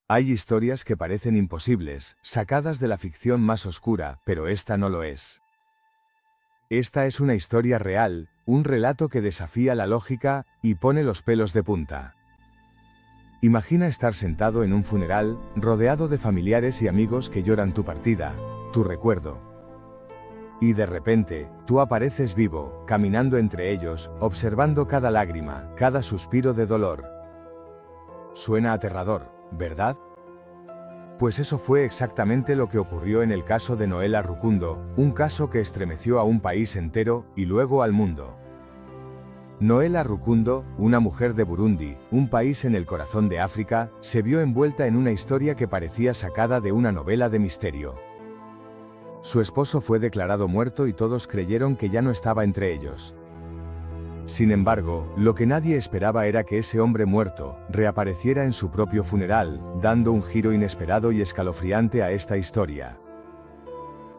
Hay historias que parecen imposibles, sacadas de la ficción más oscura, pero esta no lo es. Esta es una historia real, un relato que desafía la lógica y pone los pelos de punta. Imagina estar sentado en un funeral, rodeado de familiares y amigos que lloran tu partida, tu recuerdo. Y de repente, tú apareces vivo, caminando entre ellos, observando cada lágrima, cada suspiro de dolor. Suena aterrador, ¿verdad? Pues eso fue exactamente lo que ocurrió en el caso de Noela Rukundo, un caso que estremeció a un país entero y luego al mundo. Noela Rukundo, una mujer de Burundi, un país en el corazón de África, se vio envuelta en una historia que parecía sacada de una novela de misterio. Su esposo fue declarado muerto y todos creyeron que ya no estaba entre ellos. Sin embargo, lo que nadie esperaba era que ese hombre muerto reapareciera en su propio funeral, dando un giro inesperado y escalofriante a esta historia.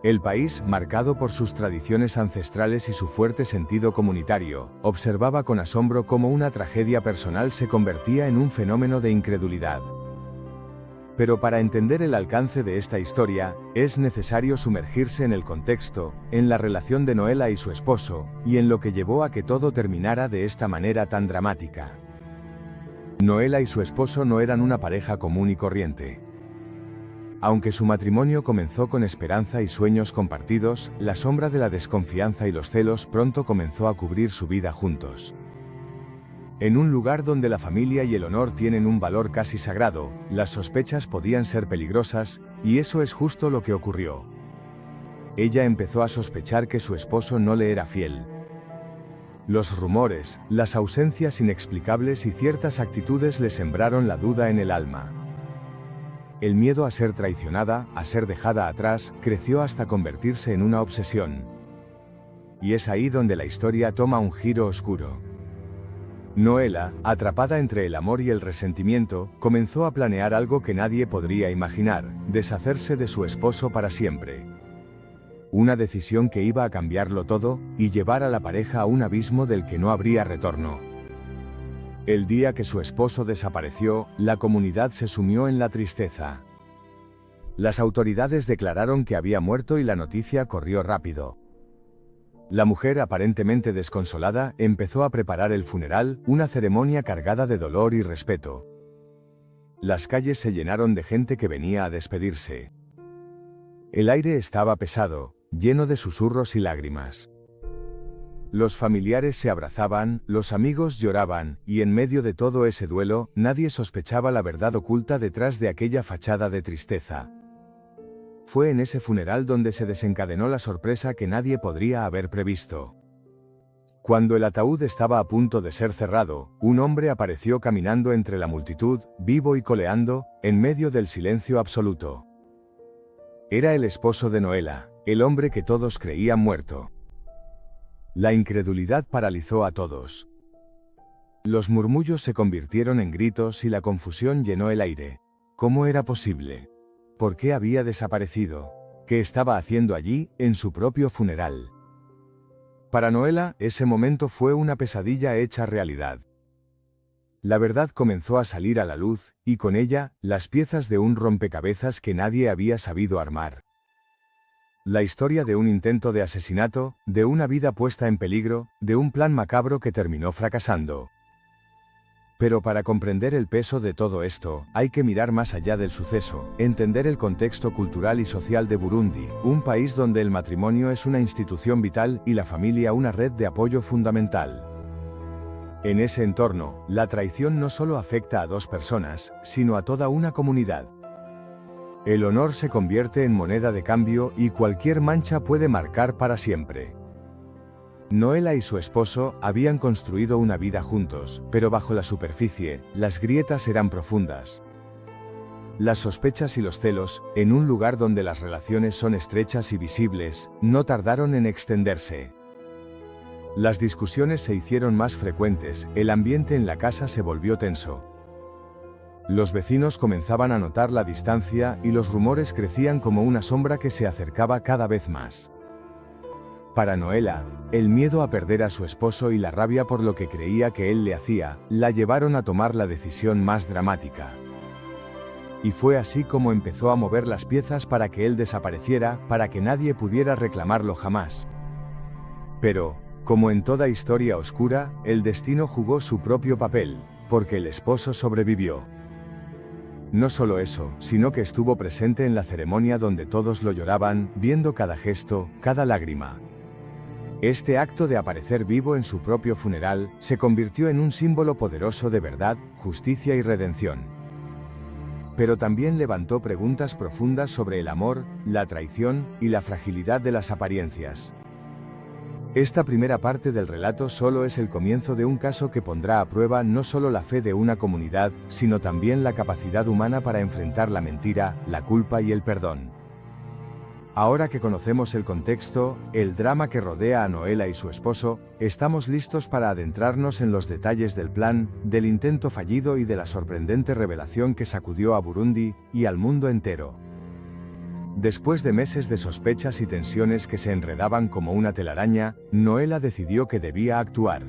El país, marcado por sus tradiciones ancestrales y su fuerte sentido comunitario, observaba con asombro cómo una tragedia personal se convertía en un fenómeno de incredulidad. Pero para entender el alcance de esta historia, es necesario sumergirse en el contexto, en la relación de Noela y su esposo, y en lo que llevó a que todo terminara de esta manera tan dramática. Noela y su esposo no eran una pareja común y corriente. Aunque su matrimonio comenzó con esperanza y sueños compartidos, la sombra de la desconfianza y los celos pronto comenzó a cubrir su vida juntos. En un lugar donde la familia y el honor tienen un valor casi sagrado, las sospechas podían ser peligrosas, y eso es justo lo que ocurrió. Ella empezó a sospechar que su esposo no le era fiel. Los rumores, las ausencias inexplicables y ciertas actitudes le sembraron la duda en el alma. El miedo a ser traicionada, a ser dejada atrás, creció hasta convertirse en una obsesión. Y es ahí donde la historia toma un giro oscuro. Noela, atrapada entre el amor y el resentimiento, comenzó a planear algo que nadie podría imaginar: deshacerse de su esposo para siempre. Una decisión que iba a cambiarlo todo, y llevar a la pareja a un abismo del que no habría retorno. El día que su esposo desapareció, la comunidad se sumió en la tristeza. Las autoridades declararon que había muerto y la noticia corrió rápido. La mujer, aparentemente desconsolada, empezó a preparar el funeral, una ceremonia cargada de dolor y respeto. Las calles se llenaron de gente que venía a despedirse. El aire estaba pesado, lleno de susurros y lágrimas. Los familiares se abrazaban, los amigos lloraban, y en medio de todo ese duelo, nadie sospechaba la verdad oculta detrás de aquella fachada de tristeza. Fue en ese funeral donde se desencadenó la sorpresa que nadie podría haber previsto. Cuando el ataúd estaba a punto de ser cerrado, un hombre apareció caminando entre la multitud, vivo y coleando, en medio del silencio absoluto. Era el esposo de Noela, el hombre que todos creían muerto. La incredulidad paralizó a todos. Los murmullos se convirtieron en gritos y la confusión llenó el aire. ¿Cómo era posible? ¿Por qué había desaparecido? ¿Qué estaba haciendo allí, en su propio funeral? Para Noela, ese momento fue una pesadilla hecha realidad. La verdad comenzó a salir a la luz, y con ella, las piezas de un rompecabezas que nadie había sabido armar. La historia de un intento de asesinato, de una vida puesta en peligro, de un plan macabro que terminó fracasando. Pero para comprender el peso de todo esto, hay que mirar más allá del suceso, entender el contexto cultural y social de Burundi, un país donde el matrimonio es una institución vital y la familia una red de apoyo fundamental. En ese entorno, la traición no solo afecta a dos personas, sino a toda una comunidad. El honor se convierte en moneda de cambio y cualquier mancha puede marcar para siempre. Noela y su esposo habían construido una vida juntos, pero bajo la superficie, las grietas eran profundas. Las sospechas y los celos, en un lugar donde las relaciones son estrechas y visibles, no tardaron en extenderse. Las discusiones se hicieron más frecuentes, el ambiente en la casa se volvió tenso. Los vecinos comenzaban a notar la distancia y los rumores crecían como una sombra que se acercaba cada vez más. Para Noela, el miedo a perder a su esposo y la rabia por lo que creía que él le hacía, la llevaron a tomar la decisión más dramática. Y fue así como empezó a mover las piezas para que él desapareciera, para que nadie pudiera reclamarlo jamás. Pero, como en toda historia oscura, el destino jugó su propio papel, porque el esposo sobrevivió. No solo eso, sino que estuvo presente en la ceremonia donde todos lo lloraban, viendo cada gesto, cada lágrima. Este acto de aparecer vivo en su propio funeral, se convirtió en un símbolo poderoso de verdad, justicia y redención. Pero también levantó preguntas profundas sobre el amor, la traición y la fragilidad de las apariencias. Esta primera parte del relato solo es el comienzo de un caso que pondrá a prueba no solo la fe de una comunidad, sino también la capacidad humana para enfrentar la mentira, la culpa y el perdón. Ahora que conocemos el contexto, el drama que rodea a Noela y su esposo, estamos listos para adentrarnos en los detalles del plan, del intento fallido y de la sorprendente revelación que sacudió a Burundi y al mundo entero. Después de meses de sospechas y tensiones que se enredaban como una telaraña, Noela decidió que debía actuar.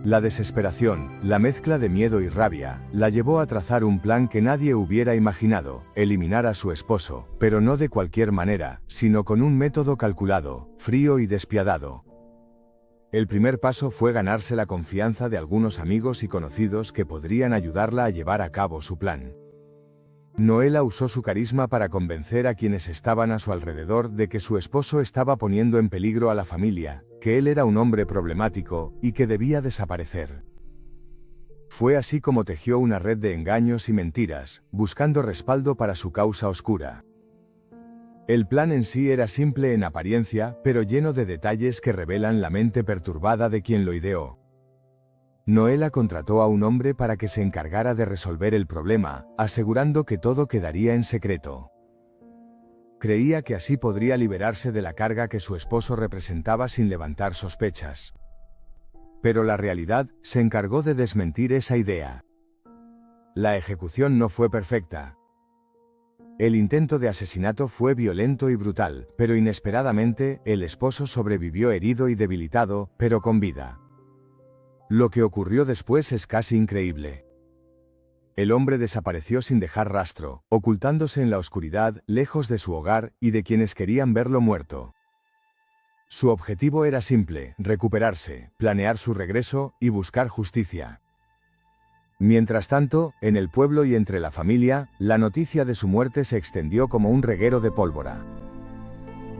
La desesperación, la mezcla de miedo y rabia, la llevó a trazar un plan que nadie hubiera imaginado: eliminar a su esposo, pero no de cualquier manera, sino con un método calculado, frío y despiadado. El primer paso fue ganarse la confianza de algunos amigos y conocidos que podrían ayudarla a llevar a cabo su plan. Noela usó su carisma para convencer a quienes estaban a su alrededor de que su esposo estaba poniendo en peligro a la familia, que él era un hombre problemático y que debía desaparecer. Fue así como tejió una red de engaños y mentiras, buscando respaldo para su causa oscura. El plan en sí era simple en apariencia, pero lleno de detalles que revelan la mente perturbada de quien lo ideó. Noela contrató a un hombre para que se encargara de resolver el problema, asegurando que todo quedaría en secreto. Creía que así podría liberarse de la carga que su esposo representaba sin levantar sospechas. Pero la realidad se encargó de desmentir esa idea. La ejecución no fue perfecta. El intento de asesinato fue violento y brutal, pero inesperadamente, el esposo sobrevivió herido y debilitado, pero con vida. Lo que ocurrió después es casi increíble. El hombre desapareció sin dejar rastro, ocultándose en la oscuridad, lejos de su hogar y de quienes querían verlo muerto. Su objetivo era simple: recuperarse, planear su regreso y buscar justicia. Mientras tanto, en el pueblo y entre la familia, la noticia de su muerte se extendió como un reguero de pólvora.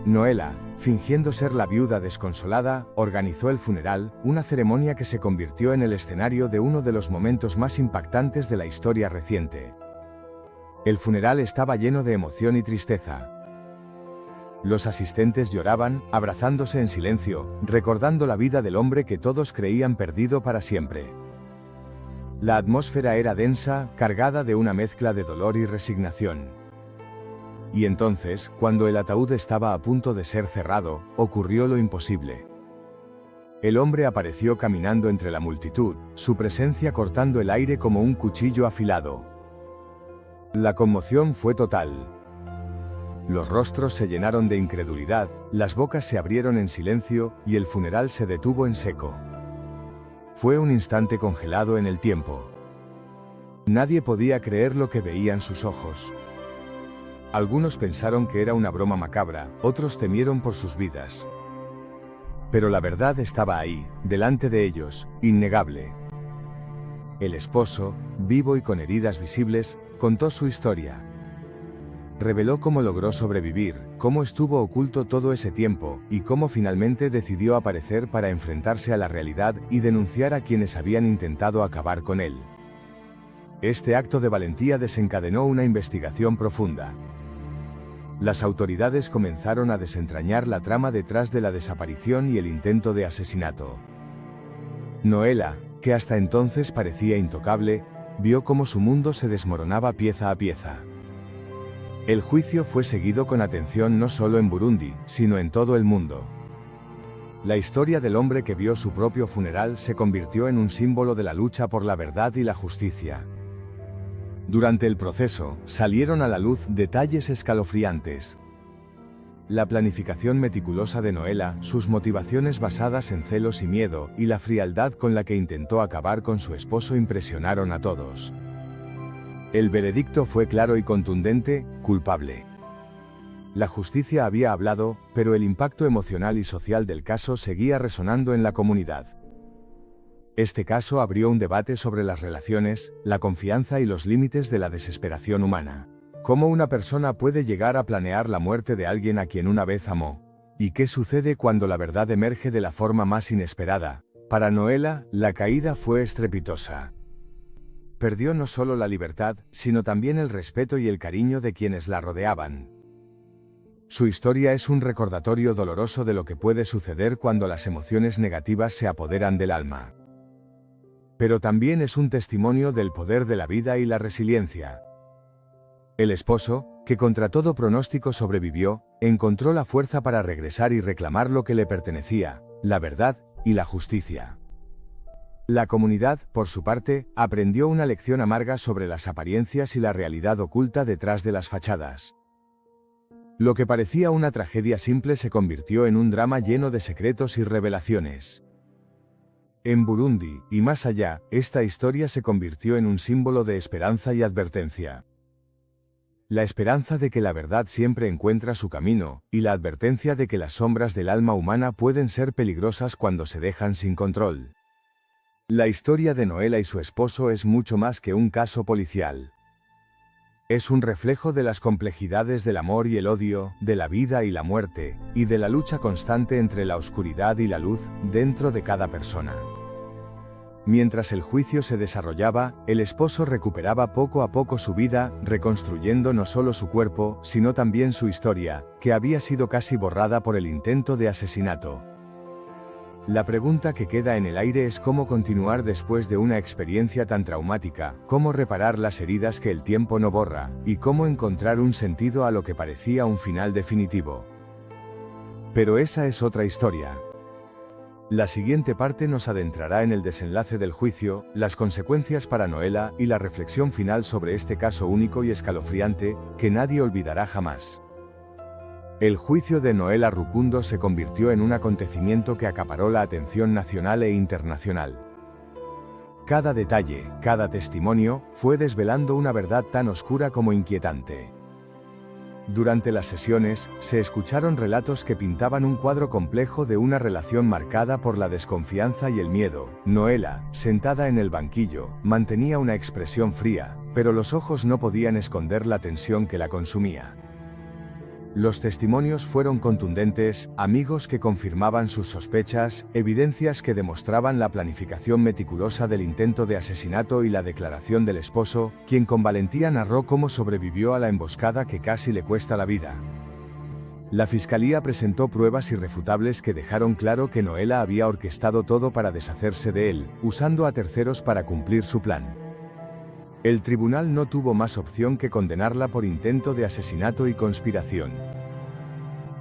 Noela, fingiendo ser la viuda desconsolada, organizó el funeral, una ceremonia que se convirtió en el escenario de uno de los momentos más impactantes de la historia reciente. El funeral estaba lleno de emoción y tristeza. Los asistentes lloraban, abrazándose en silencio, recordando la vida del hombre que todos creían perdido para siempre. La atmósfera era densa, cargada de una mezcla de dolor y resignación. Y entonces, cuando el ataúd estaba a punto de ser cerrado, ocurrió lo imposible. El hombre apareció caminando entre la multitud, su presencia cortando el aire como un cuchillo afilado. La conmoción fue total. Los rostros se llenaron de incredulidad, las bocas se abrieron en silencio, y el funeral se detuvo en seco. Fue un instante congelado en el tiempo. Nadie podía creer lo que veían sus ojos. Algunos pensaron que era una broma macabra, otros temieron por sus vidas. Pero la verdad estaba ahí, delante de ellos, innegable. El esposo, vivo y con heridas visibles, contó su historia. Reveló cómo logró sobrevivir, cómo estuvo oculto todo ese tiempo, y cómo finalmente decidió aparecer para enfrentarse a la realidad y denunciar a quienes habían intentado acabar con él. Este acto de valentía desencadenó una investigación profunda. Las autoridades comenzaron a desentrañar la trama detrás de la desaparición y el intento de asesinato. Noela, que hasta entonces parecía intocable, vio cómo su mundo se desmoronaba pieza a pieza. El juicio fue seguido con atención no solo en Burundi, sino en todo el mundo. La historia del hombre que vio su propio funeral se convirtió en un símbolo de la lucha por la verdad y la justicia. Durante el proceso, salieron a la luz detalles escalofriantes. La planificación meticulosa de Noela, sus motivaciones basadas en celos y miedo, y la frialdad con la que intentó acabar con su esposo impresionaron a todos. El veredicto fue claro y contundente: culpable. La justicia había hablado, pero el impacto emocional y social del caso seguía resonando en la comunidad. Este caso abrió un debate sobre las relaciones, la confianza y los límites de la desesperación humana. ¿Cómo una persona puede llegar a planear la muerte de alguien a quien una vez amó? ¿Y qué sucede cuando la verdad emerge de la forma más inesperada? Para Noela, la caída fue estrepitosa. Perdió no solo la libertad, sino también el respeto y el cariño de quienes la rodeaban. Su historia es un recordatorio doloroso de lo que puede suceder cuando las emociones negativas se apoderan del alma. Pero también es un testimonio del poder de la vida y la resiliencia. El esposo, que contra todo pronóstico sobrevivió, encontró la fuerza para regresar y reclamar lo que le pertenecía, la verdad y la justicia. La comunidad, por su parte, aprendió una lección amarga sobre las apariencias y la realidad oculta detrás de las fachadas. Lo que parecía una tragedia simple se convirtió en un drama lleno de secretos y revelaciones. En Burundi, y más allá, esta historia se convirtió en un símbolo de esperanza y advertencia. La esperanza de que la verdad siempre encuentra su camino, y la advertencia de que las sombras del alma humana pueden ser peligrosas cuando se dejan sin control. La historia de Noela y su esposo es mucho más que un caso policial. Es un reflejo de las complejidades del amor y el odio, de la vida y la muerte, y de la lucha constante entre la oscuridad y la luz, dentro de cada persona. Mientras el juicio se desarrollaba, el esposo recuperaba poco a poco su vida, reconstruyendo no solo su cuerpo, sino también su historia, que había sido casi borrada por el intento de asesinato. La pregunta que queda en el aire es cómo continuar después de una experiencia tan traumática, cómo reparar las heridas que el tiempo no borra, y cómo encontrar un sentido a lo que parecía un final definitivo. Pero esa es otra historia. La siguiente parte nos adentrará en el desenlace del juicio, las consecuencias para Noela y la reflexión final sobre este caso único y escalofriante, que nadie olvidará jamás. El juicio de Noela Rukundo se convirtió en un acontecimiento que acaparó la atención nacional e internacional. Cada detalle, cada testimonio, fue desvelando una verdad tan oscura como inquietante. Durante las sesiones, se escucharon relatos que pintaban un cuadro complejo de una relación marcada por la desconfianza y el miedo. Noela, sentada en el banquillo, mantenía una expresión fría, pero los ojos no podían esconder la tensión que la consumía. Los testimonios fueron contundentes, amigos que confirmaban sus sospechas, evidencias que demostraban la planificación meticulosa del intento de asesinato y la declaración del esposo, quien con valentía narró cómo sobrevivió a la emboscada que casi le cuesta la vida. La fiscalía presentó pruebas irrefutables que dejaron claro que Noela había orquestado todo para deshacerse de él, usando a terceros para cumplir su plan. El tribunal no tuvo más opción que condenarla por intento de asesinato y conspiración.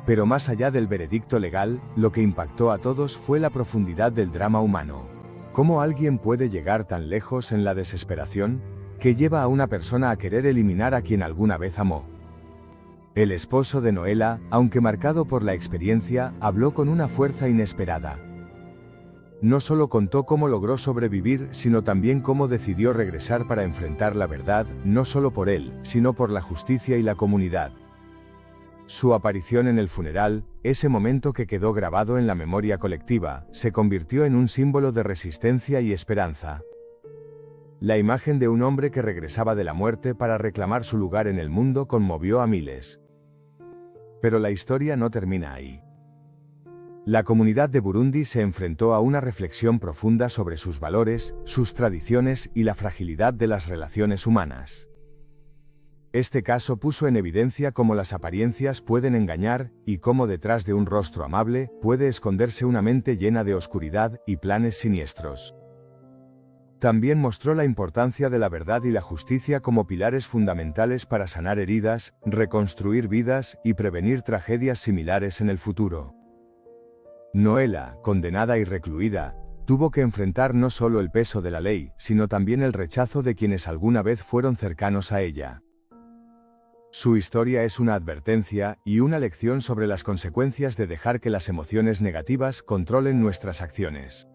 Pero más allá del veredicto legal, lo que impactó a todos fue la profundidad del drama humano. ¿Cómo alguien puede llegar tan lejos en la desesperación, que lleva a una persona a querer eliminar a quien alguna vez amó? El esposo de Noela, aunque marcado por la experiencia, habló con una fuerza inesperada. No solo contó cómo logró sobrevivir, sino también cómo decidió regresar para enfrentar la verdad, no solo por él, sino por la justicia y la comunidad. Su aparición en el funeral, ese momento que quedó grabado en la memoria colectiva, se convirtió en un símbolo de resistencia y esperanza. La imagen de un hombre que regresaba de la muerte para reclamar su lugar en el mundo conmovió a miles. Pero la historia no termina ahí. La comunidad de Burundi se enfrentó a una reflexión profunda sobre sus valores, sus tradiciones y la fragilidad de las relaciones humanas. Este caso puso en evidencia cómo las apariencias pueden engañar, y cómo detrás de un rostro amable, puede esconderse una mente llena de oscuridad y planes siniestros. También mostró la importancia de la verdad y la justicia como pilares fundamentales para sanar heridas, reconstruir vidas y prevenir tragedias similares en el futuro. Noela, condenada y recluida, tuvo que enfrentar no solo el peso de la ley, sino también el rechazo de quienes alguna vez fueron cercanos a ella. Su historia es una advertencia y una lección sobre las consecuencias de dejar que las emociones negativas controlen nuestras acciones.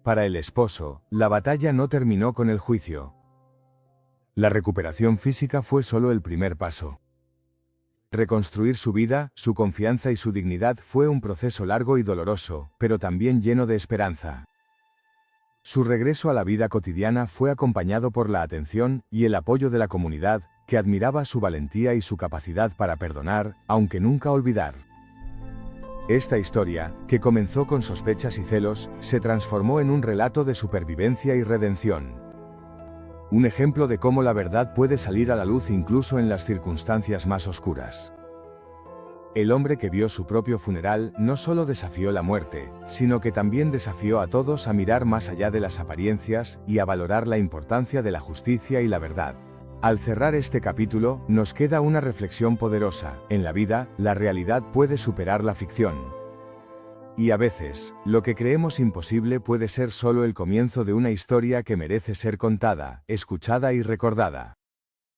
Para el esposo, la batalla no terminó con el juicio. La recuperación física fue solo el primer paso. Reconstruir su vida, su confianza y su dignidad fue un proceso largo y doloroso, pero también lleno de esperanza. Su regreso a la vida cotidiana fue acompañado por la atención y el apoyo de la comunidad, que admiraba su valentía y su capacidad para perdonar, aunque nunca olvidar. Esta historia, que comenzó con sospechas y celos, se transformó en un relato de supervivencia y redención. Un ejemplo de cómo la verdad puede salir a la luz incluso en las circunstancias más oscuras. El hombre que vio su propio funeral no solo desafió la muerte, sino que también desafió a todos a mirar más allá de las apariencias y a valorar la importancia de la justicia y la verdad. Al cerrar este capítulo, nos queda una reflexión poderosa. En la vida, la realidad puede superar la ficción. Y a veces, lo que creemos imposible puede ser solo el comienzo de una historia que merece ser contada, escuchada y recordada.